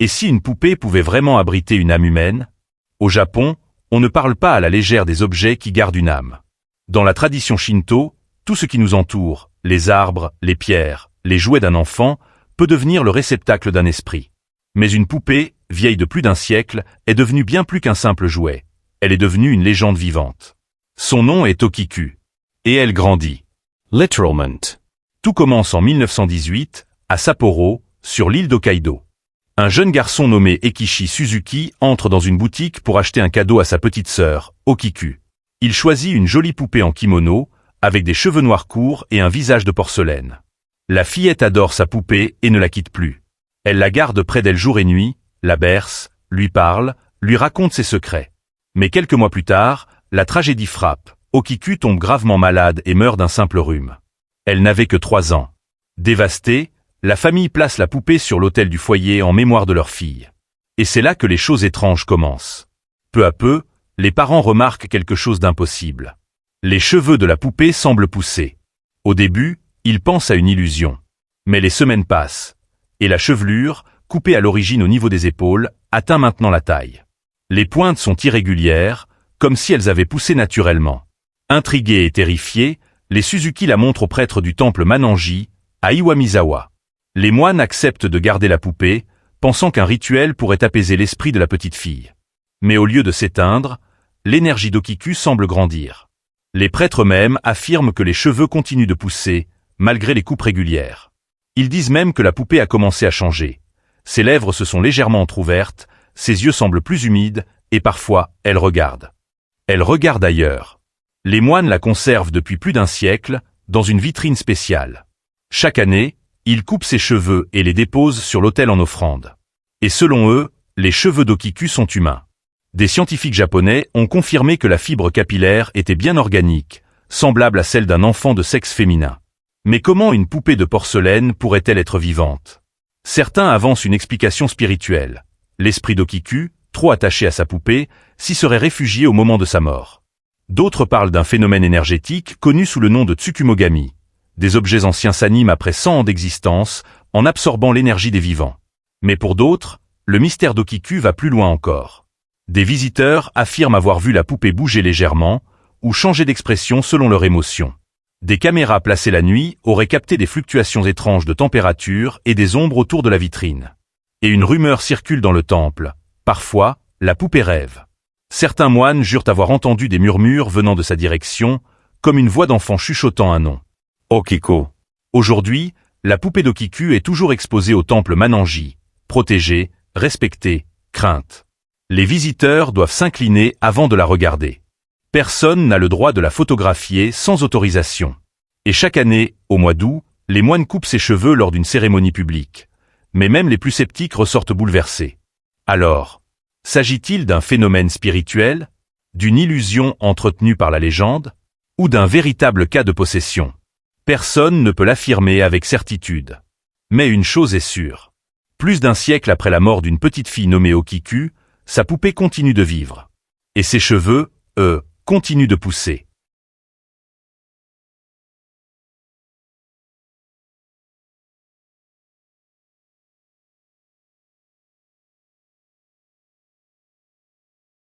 Et si une poupée pouvait vraiment abriter une âme humaine? Au Japon, on ne parle pas à la légère des objets qui gardent une âme. Dans la tradition shinto, tout ce qui nous entoure, les arbres, les pierres, les jouets d'un enfant, peut devenir le réceptacle d'un esprit. Mais une poupée, vieille de plus d'un siècle, est devenue bien plus qu'un simple jouet. Elle est devenue une légende vivante. Son nom est Tokiku. Et elle grandit. Literalment. Tout commence en 1918, à Sapporo, sur l'île d'Hokkaido. Un jeune garçon nommé Ekishi Suzuki entre dans une boutique pour acheter un cadeau à sa petite sœur, Okiku. Il choisit une jolie poupée en kimono, avec des cheveux noirs courts et un visage de porcelaine. La fillette adore sa poupée et ne la quitte plus. Elle la garde près d'elle jour et nuit, la berce, lui parle, lui raconte ses secrets. Mais quelques mois plus tard, la tragédie frappe. Okiku tombe gravement malade et meurt d'un simple rhume. Elle n'avait que 3 ans. Dévastée, la famille place la poupée sur l'autel du foyer en mémoire de leur fille. Et c'est là que les choses étranges commencent. Peu à peu, les parents remarquent quelque chose d'impossible. Les cheveux de la poupée semblent pousser. Au début, ils pensent à une illusion. Mais les semaines passent. Et la chevelure, coupée à l'origine au niveau des épaules, atteint maintenant la taille. Les pointes sont irrégulières, comme si elles avaient poussé naturellement. Intrigués et terrifiés, les Suzuki la montrent au prêtre du temple Mananji, à Iwamizawa. Les moines acceptent de garder la poupée, pensant qu'un rituel pourrait apaiser l'esprit de la petite fille. Mais au lieu de s'éteindre, l'énergie d'Okiku semble grandir. Les prêtres eux-mêmes affirment que les cheveux continuent de pousser, malgré les coupes régulières. Ils disent même que la poupée a commencé à changer. Ses lèvres se sont légèrement entr'ouvertes, ses yeux semblent plus humides, et parfois, elle regarde. Elle regarde ailleurs. Les moines la conservent depuis plus d'un siècle, dans une vitrine spéciale. Chaque année, ils coupent ses cheveux et les déposent sur l'autel en offrande. Et selon eux, les cheveux d'Okiku sont humains. Des scientifiques japonais ont confirmé que la fibre capillaire était bien organique, semblable à celle d'un enfant de sexe féminin. Mais comment une poupée de porcelaine pourrait-elle être vivante? Certains avancent une explication spirituelle. L'esprit d'Okiku, trop attaché à sa poupée, s'y serait réfugié au moment de sa mort. D'autres parlent d'un phénomène énergétique connu sous le nom de Tsukumogami. Des objets anciens s'animent après 100 ans d'existence, en absorbant l'énergie des vivants. Mais pour d'autres, le mystère d'Okiku va plus loin encore. Des visiteurs affirment avoir vu la poupée bouger légèrement, ou changer d'expression selon leur émotion. Des caméras placées la nuit auraient capté des fluctuations étranges de température et des ombres autour de la vitrine. Et une rumeur circule dans le temple. Parfois, la poupée rêve. Certains moines jurent avoir entendu des murmures venant de sa direction, comme une voix d'enfant chuchotant un nom. Okiko. Aujourd'hui, la poupée d'Okiku est toujours exposée au temple Mananji, protégée, respectée, crainte. Les visiteurs doivent s'incliner avant de la regarder. Personne n'a le droit de la photographier sans autorisation. Et chaque année, au mois d'août, les moines coupent ses cheveux lors d'une cérémonie publique. Mais même les plus sceptiques ressortent bouleversés. Alors, s'agit-il d'un phénomène spirituel, d'une illusion entretenue par la légende, ou d'un véritable cas de possession? Personne ne peut l'affirmer avec certitude. Mais une chose est sûre. Plus d'un siècle après la mort d'une petite fille nommée Okiku, sa poupée continue de vivre. Et ses cheveux, eux, continuent de pousser.